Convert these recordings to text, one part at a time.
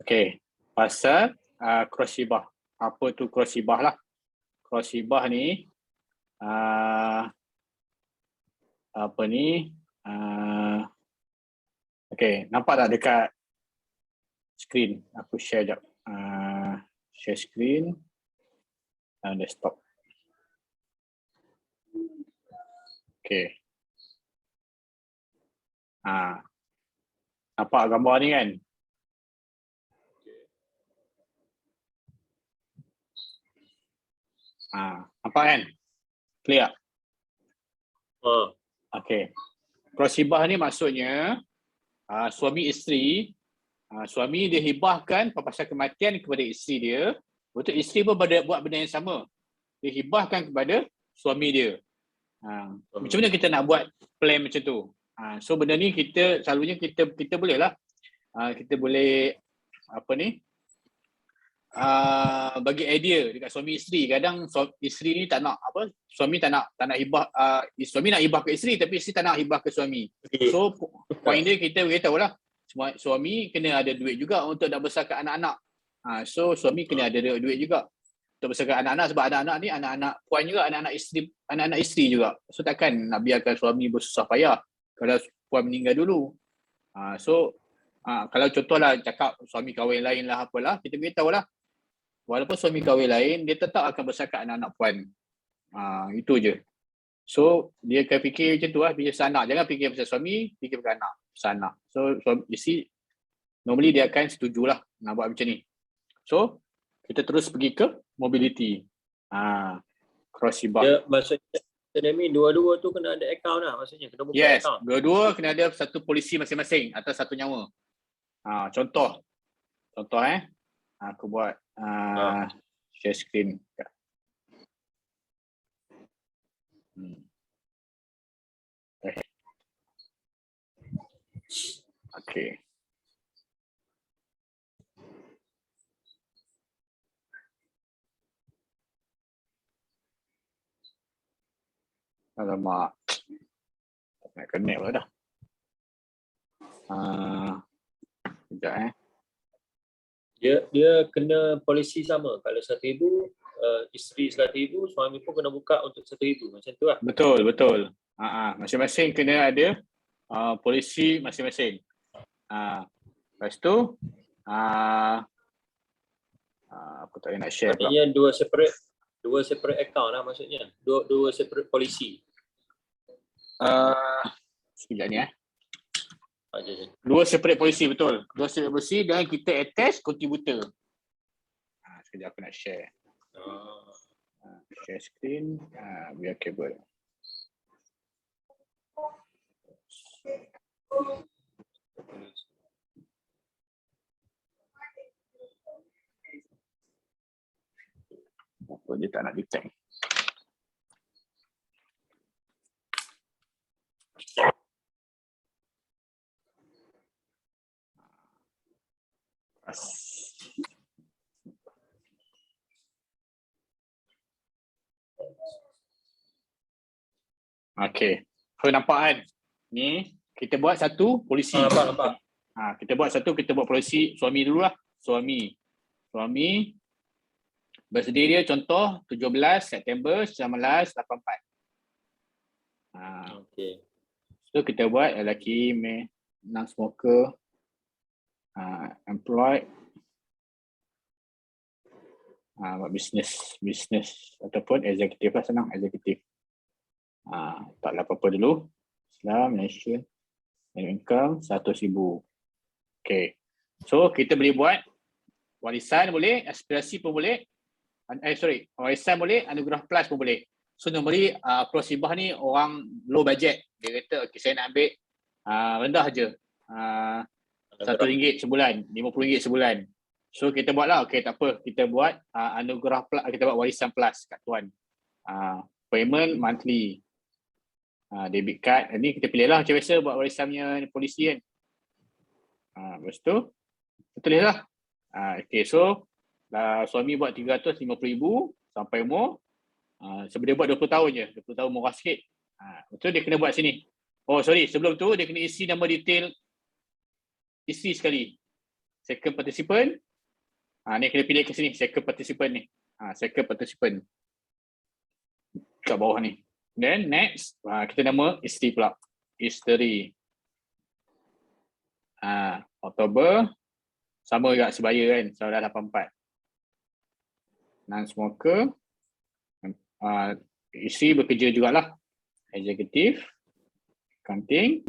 Okey, pasal cross hibah. Apa tu cross hibah lah? Cross hibah ni apa ni? Okey, nampak tak dekat skrin? Aku share jap. Share skrin desktop. Okey. Nampak gambar ni kan? Nampak kan? Clear? Okey. Cross hibah ni maksudnya suami isteri, suami dia hibahkan pasal kematian kepada isteri dia, betul isteri pun buat benda yang sama. Dia hibahkan kepada suami dia. Macam mana kita nak buat plan macam tu? So benda ni kita selalunya kita boleh lah. Kita boleh bagi idea dekat suami isteri. Kadang isteri ni tak nak suami tak nak hibah, suami nak hibah ke isteri tapi isteri tak nak hibah ke suami. So point dia kita beritahu lah, suami kena ada duit juga untuk nak besarkan anak-anak. So suami kena ada duit juga untuk besarkan anak-anak, sebab anak-anak ni anak-anak puan juga, anak-anak isteri juga. So takkan nak biarkan suami bersusah payah kalau puan meninggal dulu. Kalau contohlah cakap suami kahwin lain lah apalah, kita beritahu lah. Walaupun suami kahwin lain, dia tetap akan besarkan anak-anak puan. Itu je. So, dia akan fikir macam tu lah, pasal anak. Jangan fikir pasal suami, fikir pasal anak. Pasal anak. So, isteri, normally dia akan setujulah nak buat macam ni. So, kita terus pergi ke mobility. Cross hibah. Ya, maksudnya, dua-dua tu kena ada account lah, maksudnya. Kena buka account. Yes, dua-dua kena ada satu polisi masing-masing atas satu nyawa. Contoh aku buat share screen. Okay. Alamak, tak nak connect pula dah. Sekejap Dia kena polisi sama. Kalau 1,000, isteri 1,000, suami pun kena buka untuk 1,000. Macam tu lah. Betul. Masing-masing kena ada polisi masing-masing. Lepas tu aku tak nak share pula. Maksudnya dua separate account lah maksudnya. Dua separate polisi. Sekejap ni Dua separate polisi, betul. Dua separate polisi dan kita attach contributor. Sekejap aku nak share. Share screen, biar kabel. Apa dia tak nak detect? Okay. So nampak kan? Ni kita buat satu polisi. Nampak. Kita buat polisi suami dulu lah. Suami birthday dia contoh 17 September 1984. Okay. So kita buat lelaki non-smoker, employed, buat business ataupun eksekutif lah, senang eksekutif. Taklah apa-apa dulu. Islam, Malaysia, income 100,000. Okay. So kita boleh buat warisan boleh, aspirasi pun boleh. Warisan boleh, anugerah plus pun boleh. So normally cross hibah ni orang low budget. Dia kata okay, saya nak ambil rendah je. RM1 sebulan, RM50 sebulan. So kita buatlah, okay tak apa. Kita buat anugerah plus, kita buat warisan plus kat tuan. Payment monthly. Debit card. Ni kita pilih lah macam biasa buat warisannya polisi kan. Lepas tu, tulis lah. Okay, so suami buat RM350,000 sampai umur. Sebelum dia buat 20 tahun je. 20 tahun murah sikit. Betul dia kena buat sini. Oh sorry, sebelum tu dia kena isi nama detail isteri sekali. second participant. Ni kena pilih ke sini, second participant ni. Second participant. Kat bawah ni. Then next, kita nama isteri pula. Isteri. Oktober. Sama juga sebaya kan, saudara 84. Non-smoker. Isteri bekerja jugalah. Eksekutif. Accounting.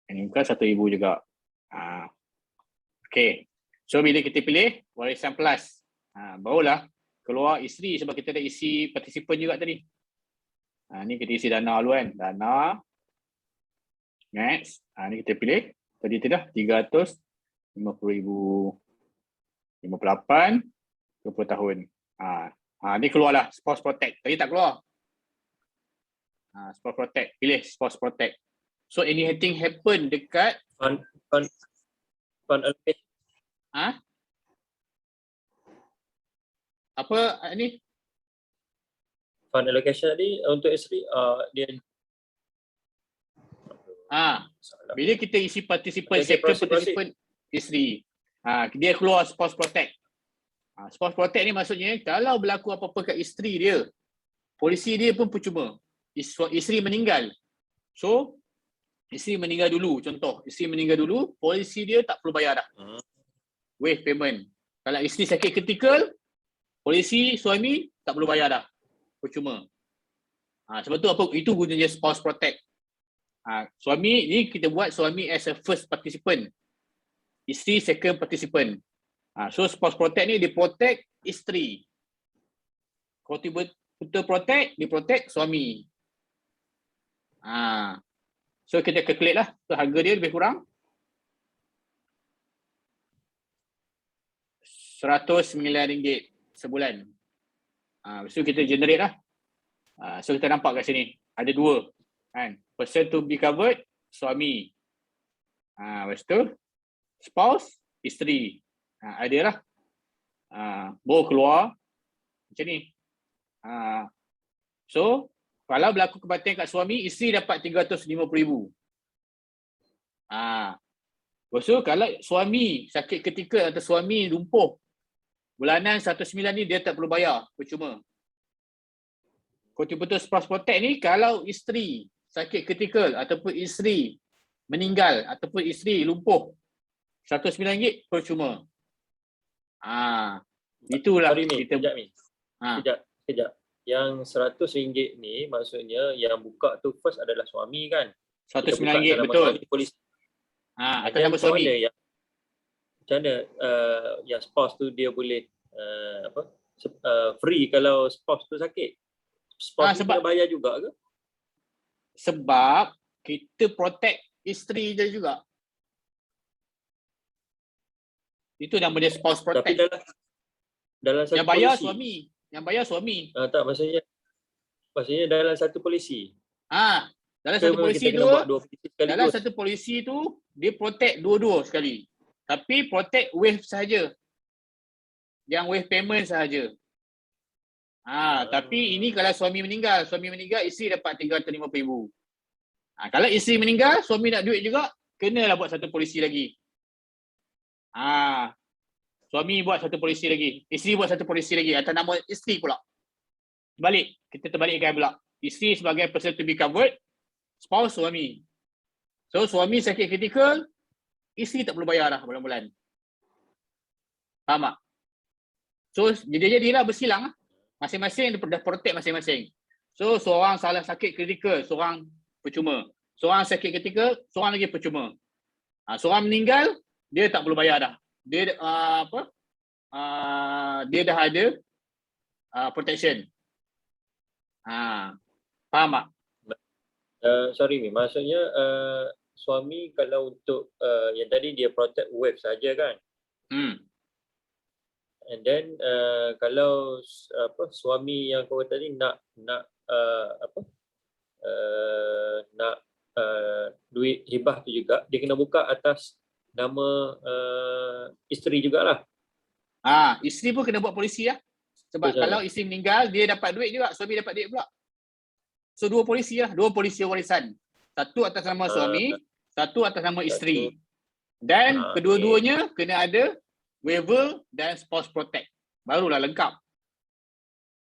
Ini bukan 1,000 juga. Okay. So bila kita pilih warisan plus, barulah keluar isteri sebab kita ada isi partisipan juga tadi. Ni kita isi dana dulu kan. Dana. Next. Ni kita pilih. Tadi tu dah 350,000. 58. 20 tahun. Ni keluarlah spouse protect. Tadi tak keluar. Spouse protect. Pilih spouse protect. So anything happen dekat Fund allocation. Apa ni? Fund allocation tadi untuk isteri dia Bila kita isi partisipan, Okay, second proceed. partisipan isteri, dia keluar spouse protect. Spouse protect ni maksudnya kalau berlaku apa-apa kat isteri dia, polisi dia pun percuma. Isteri meninggal. So isteri meninggal dulu, contoh isteri meninggal dulu, polisi dia tak perlu bayar dah. Waive payment. Kalau isteri sakit kritikal, polisi suami tak perlu bayar dah. Percuma. Sebab tu apa? Itu gunanya spouse protect. Suami ni kita buat suami as a first participant. Isteri second participant. So spouse protect ni dia protect isteri. Kalau betul protect, dia protect suami. So kita calculate lah. So harga dia lebih kurang RM109 sebulan. So kita generate lah. So kita nampak kat sini. Ada dua. Kan? Person to be covered, suami. Lepas tu, spouse, isteri. Ada lah. Baru keluar. Macam ni. So, kalau berlaku kematian kat suami, isteri dapat RM350,000. Lepas tu, kalau suami sakit ketika atau suami lumpuh, bulanan 109 ni dia tak perlu bayar, percuma. Betul-betul spouse protect ni, kalau isteri sakit kritikal ataupun isteri meninggal ataupun isteri lumpuh, RM109 percuma. Itulah Sorry, kita. Sekejap. Yang RM100 ni maksudnya yang buka tu first adalah suami kan? RM109 betul. Polisi. Atas nama suami. Macam mana yang spouse tu dia boleh free kalau spouse tu sakit? Spouse tu kena bayar juga ke? Sebab kita protect isteri dia juga. Itu nama dia spouse protect. Tapi dalam satu yang bayar polisi. suami. Yang bayar suami. Tak, maksudnya dalam satu polisi. Dalam satu polisi tu, dalam satu polisi tu dia protect dua-dua sekali. Tapi protect waive sahaja. Yang waive payment sahaja. Tapi ini kalau suami meninggal, isteri dapat RM350,000. Kalau isteri meninggal, suami nak duit juga, kenalah buat satu polisi lagi. Suami buat satu polisi lagi, isteri buat satu polisi lagi atas nama isteri pula. Kita terbalikkan pula. Isteri sebagai person to be covered, spouse suami. So suami sakit kritikal, isteri tak perlu bayar dah bulan-bulan. Faham tak? So jadilah bersilang lah. Masing-masing dah protect masing-masing. So seorang salah sakit kritikal, seorang percuma. Seorang sakit kritikal, seorang lagi percuma. Seorang meninggal, dia tak perlu bayar dah. Dia dia dah ada protection. Faham tak? Sorry Mi, maksudnya suami kalau untuk yang tadi dia protect waive saja kan? And then kalau suami yang kau tadi nak duit hibah tu juga, dia kena buka atas nama isteri jugalah. Isteri pun kena buat polisi lah. Sebab kalau isteri meninggal, dia dapat duit juga, suami dapat duit pula. So dua polisi lah, dua polisi warisan. Satu atas nama suami, satu atas nama isteri. Dan okey. kedua-duanya kena ada waiver dan spouse protect. Barulah lengkap.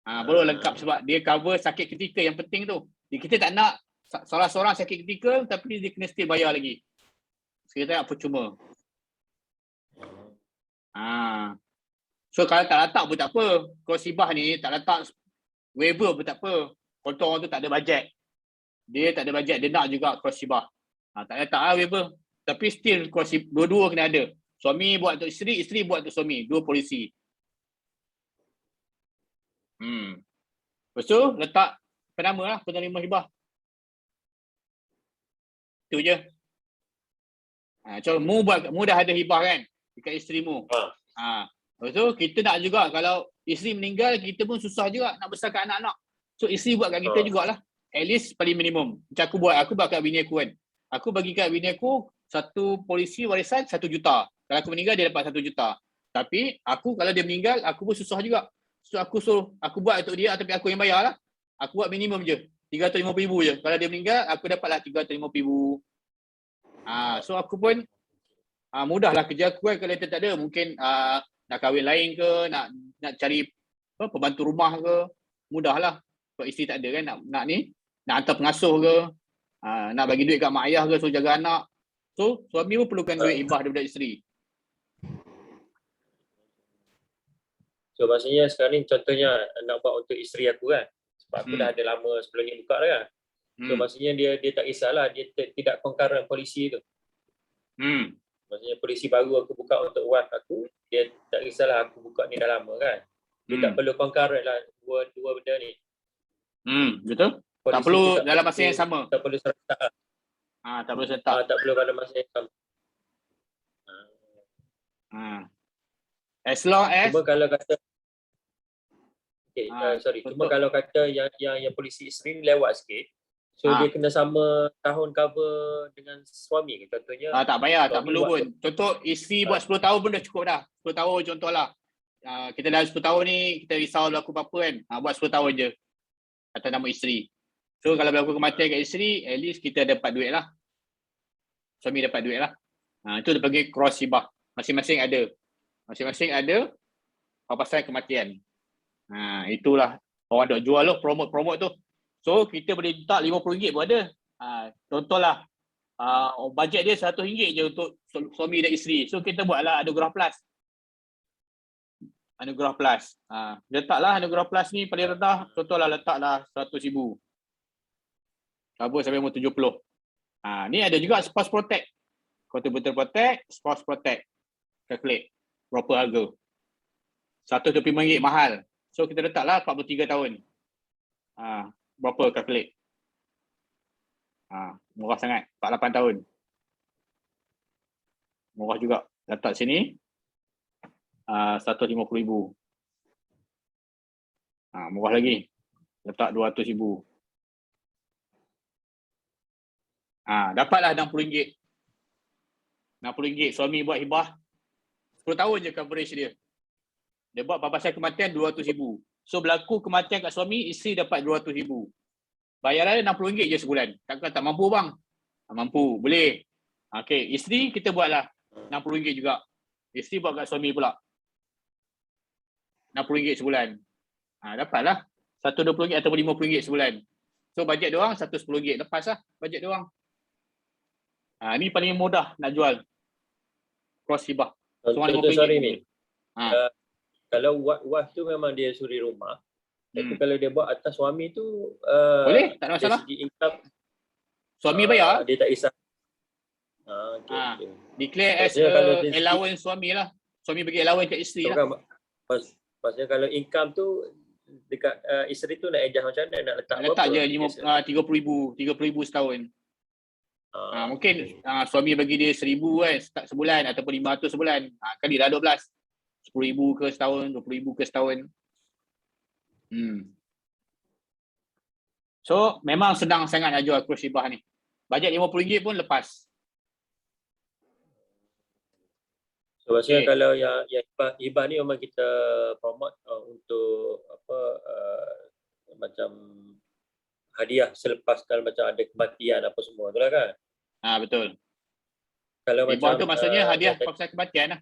Baru lengkap sebab dia cover sakit ketika yang penting tu. Kita tak nak salah seorang sakit ketika tapi dia kena still bayar lagi. Kita nak percuma. So kalau tak letak pun tak apa. Cross hibah ni tak letak waiver pun tak apa. Contoh orang tu tak ada bajet. Dia tak ada bajet, dia nak juga cross hibah. Tak letak lah waiver. Tapi still cross hibah, dua-dua kena ada. Suami buat untuk isteri, isteri buat untuk suami. Dua polisi. Lepas tu letak penama lah, penerima hibah. Itu je. So mu dah ada hibah kan dekat isteri mu. Lepas tu kita nak juga kalau isteri meninggal kita pun susah juga nak besarkan anak-anak. So isteri buat kat kita jugalah. At least paling minimum. Macam aku buat kat bini aku kan. Aku bagi kat bini aku satu polisi warisan 1 juta. Kalau aku meninggal dia dapat 1 juta. Tapi aku kalau dia meninggal aku pun susah juga. So aku buat untuk dia tapi aku yang bayar lah. Aku buat minimum je. 350,000 je. Kalau dia meninggal aku dapatlah 350,000. So aku pun mudahlah kerja aku kan kalau dia tak ada. Mungkin nak kahwin lain ke, nak cari pembantu rumah ke, mudahlah. Sebab isteri tak ada kan nak hantar pengasuh ke, nak bagi duit kat mak ayah ke, so jaga anak. So suami pun perlukan duit hibah daripada isteri. So maksudnya sekarang ni contohnya nak buat untuk isteri aku kan. Sebab aku dah ada lama sebelum ni buka dah kan. So maksudnya dia tak kisahlah, dia tidak concurrent polisi tu. Maksudnya polisi baru aku buka untuk wife aku, dia tak kisahlah aku buka ni dah lama kan. Dia tak perlu concurrent lah dua benda ni. Betul. Polisi tak perlu dalam masa yang sama. Tak perlu serentak lah. Tak perlu serentak. Tak perlu pada masa yang sama. As long as cuma kalau kata cuma kalau kata yang polisi isteri ni lewat sikit, so dia kena sama tahun cover dengan suami ke contohnya? Tak payah, tak perlu pun. Contoh isteri buat 10 tahun pun dah cukup dah. 10 tahun contohlah. Kita dah 10 tahun ni kita risau berlaku apa-apa kan. Buat 10 tahun je atas nama isteri. So kalau berlaku kematian kat isteri, at least kita dapat duit lah. Suami dapat duit lah. Itu dia panggil cross hibah. Masing-masing ada. Masing-masing ada papasan kematian. Itulah orang dok jual loh, promote tu. So kita boleh letak RM50 pun ada. Contohlah bajet dia RM100 je untuk suami dan isteri. So kita buatlah Anugerah Plus. Anugerah Plus. Letaklah Anugerah Plus ni paling rendah, contohlah letaklah RM100,000. Cover sampai umur 70. Ni ada juga Spouse Protect. Contributor Protect, Spouse Protect. Calculate berapa harga. RM125 mahal. So kita letaklah 43 tahun. Berapa calculate? Murah sangat. 48 tahun. Murah juga. Letak sini. RM150,000. Murah lagi. Letak RM200,000. Dapatlah RM60. RM60. Suami buat hibah 10 tahun je coverage dia. Dia buat papasan kematian RM200,000. So berlaku kematian kat suami, isteri dapat RM200,000. Bayaran dia RM60 je sebulan. Takkan tak mampu bang? Mampu, boleh. Okey, isteri kita buatlah RM60 juga. Isteri buat kat suami pula. RM60 sebulan. Dapatlah RM120 atau RM50 sebulan. So bajet dia orang RM110. Lepas lah bajet dia orang. Ni paling mudah nak jual. Cross hibah. Sorry ni. Kalau wife tu memang dia suri rumah. Tapi kalau dia buat atas suami tu boleh, tak ada masalah. Dari segi income suami bayar. Dia tak kisah. Okay. Declare as allowance suami lah. Suami bagi allowance kat isteri lah. Maksudnya kalau income tu dekat isteri tu nak adjust macam mana? Nak letak berapa? Letak je RM30,000 setahun. Mungkin suami bagi dia RM1,000 kan sebulan ataupun RM500 sebulan. Kali dah 12. RM10,000 ke setahun, RM20,000 ke setahun. So memang senang sangat nak jual cross hibah ni. Bajet RM50 pun lepas. So maksudnya kalau yang hibah ni memang kita promote untuk macam hadiah selepas kalau macam ada kematian apa semua tu lah kan. Betul. Kalau Hibah macam tu maksudnya hadiah yang tadi, pasal kematian lah.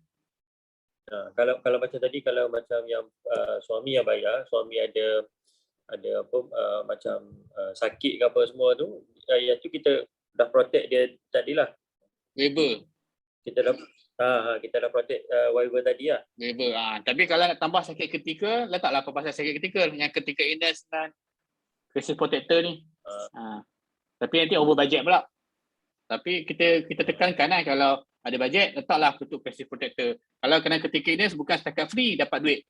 kalau macam tadi, kalau macam yang suami yang bayar, suami ada apa macam sakit ke apa semua tu, yang tu kita dah protect dia tadilah. Waiver. Kita dah kita dah protect waiver tadi lah. Waiver. Tapi kalau nak tambah sakit ketika, letaklah apa pasal sakit ketika. Yang ketika illness dan crisis protector ni. Tapi nanti over budget pula. Tapi kita tekankan lah, kalau ada bajet, letaklah untuk crisis protector. Kalau kena ketika illness, bukan setakat free dapat duit.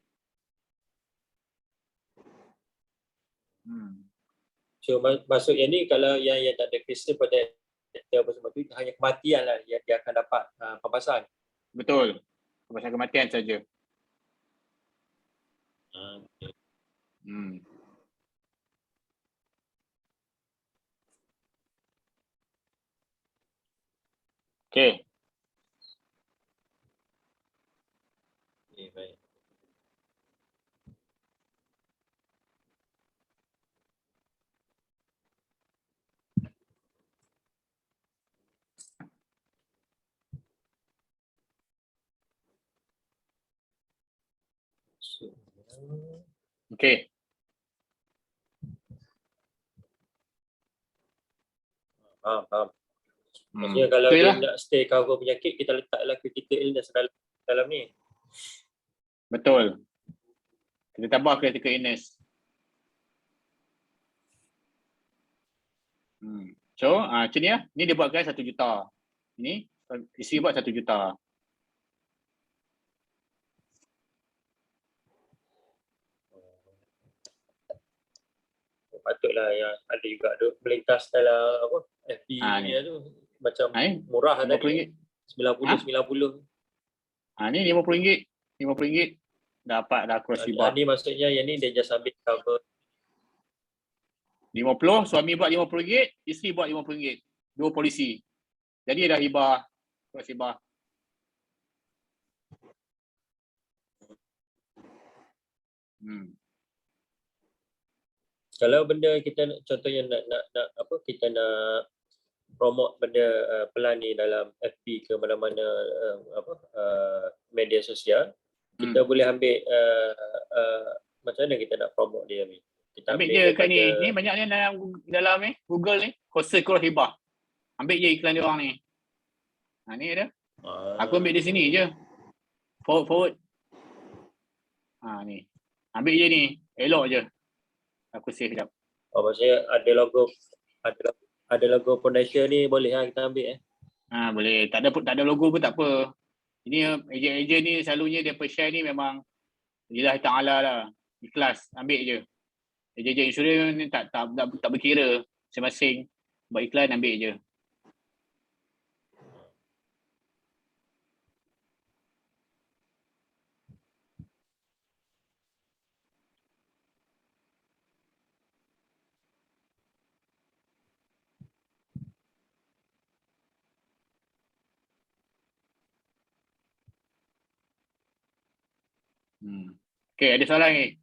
So maksudnya ni, kalau yang tak ada crisis protector apa semua tu, hanya kematian lah yang dia akan dapat pampasan. Betul. Pasal kematian saja. Okay. Okay. Okay, baik. Okay. Faham. Maksudnya kalau dia nak stay cover penyakit, kita letaklah critical illness dalam ni. Betul. Kita tambah critical illness. So, macam ni lah. Ni dia buatkan 1 juta. Ni, isteri buat 1 juta. Patutlah yang ada juga melintas dalam apa FB ni tu macam murah tadi. RM90. Ni RM50. RM50 dapat dah cross hibah. Ni maksudnya yang ni dia just ambil cover 50, suami buat RM50, isteri buat RM50. 2 polisi. Jadi dah hibah, cross hibah. Kalau benda kita contohnya nak apa, kita nak promote benda pelan ni dalam FB ke mana-mana media sosial, kita boleh ambil macam mana kita nak promote dia ni? Kita ambil je kat ni. Ni banyak ni dalam ni Google ni, Kosa Cross Hibah. Ambil je iklan dia orang ni. Ni ada. Aku ambil di sini je. Forward. Ni. Ambil je ni. Elok je. Aku save sekejap. Maksudnya ada logo foundation ni, boleh lah kita ambil boleh. Tak ada logo pun tak apa. Ini ejen-ejen ni selalunya dia share ni memang Lillahi ta'ala lah. Ikhlas. Ambil je. Ejen-ejen insurans ni tak berkira. Masing-masing buat iklan, ambil je. Okay, ada soalan ni?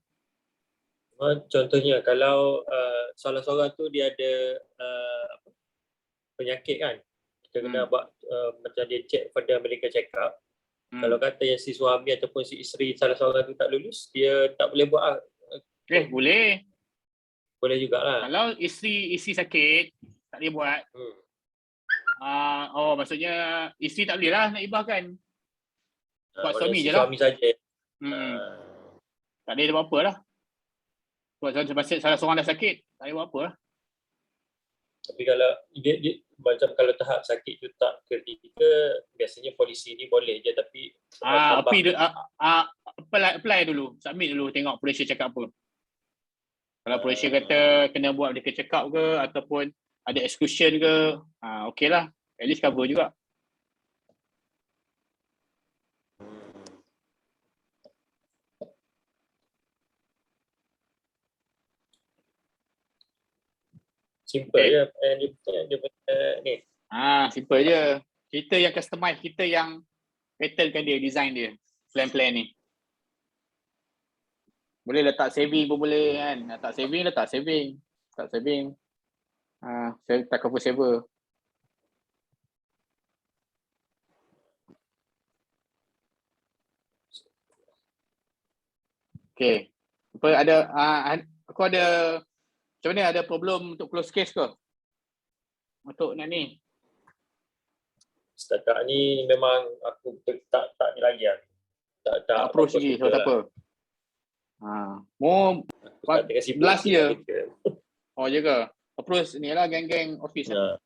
Contohnya kalau salah seorang tu dia ada penyakit kan, kita kena buat macam dia check pada medical check up. Kalau kata yang si suami ataupun si isteri salah seorang tu tak lulus, dia tak boleh buat lah. Boleh. Boleh jugalah. Kalau isteri sakit, tak boleh buat. Maksudnya isteri tak boleh lah nak hibahkan. Buat suami je lah. Suami saja. Tak boleh buat apa lah. Buat salah seorang dah sakit, tak boleh buat apa lah. Tapi kalau dia macam kalau tahap sakit tu tak kritikal, biasanya polisi ni boleh je, tapi apply dulu, submit dulu, tengok polisi cakap apa. Kalau polisi kata kena buat medical check up ke ataupun ada exclusion ke, okey lah, at least cover juga. Simple je dia ni. Simple je. Kita yang customize, kita yang patternkan dia, design dia, plan ni. Boleh letak saving pun boleh kan. Letak saving. Tak saving. Saya tak cover saver. Okay. Apa ada aku ada macam mana, ada problem untuk close case ke? Untuk nak ni. Setakat ni memang aku tak ni lagi lah. Tak Approach lagi kita siapa? More Aku tak kasi last posting year. kita. Oh je ke? Approach ni lah geng-geng office lah.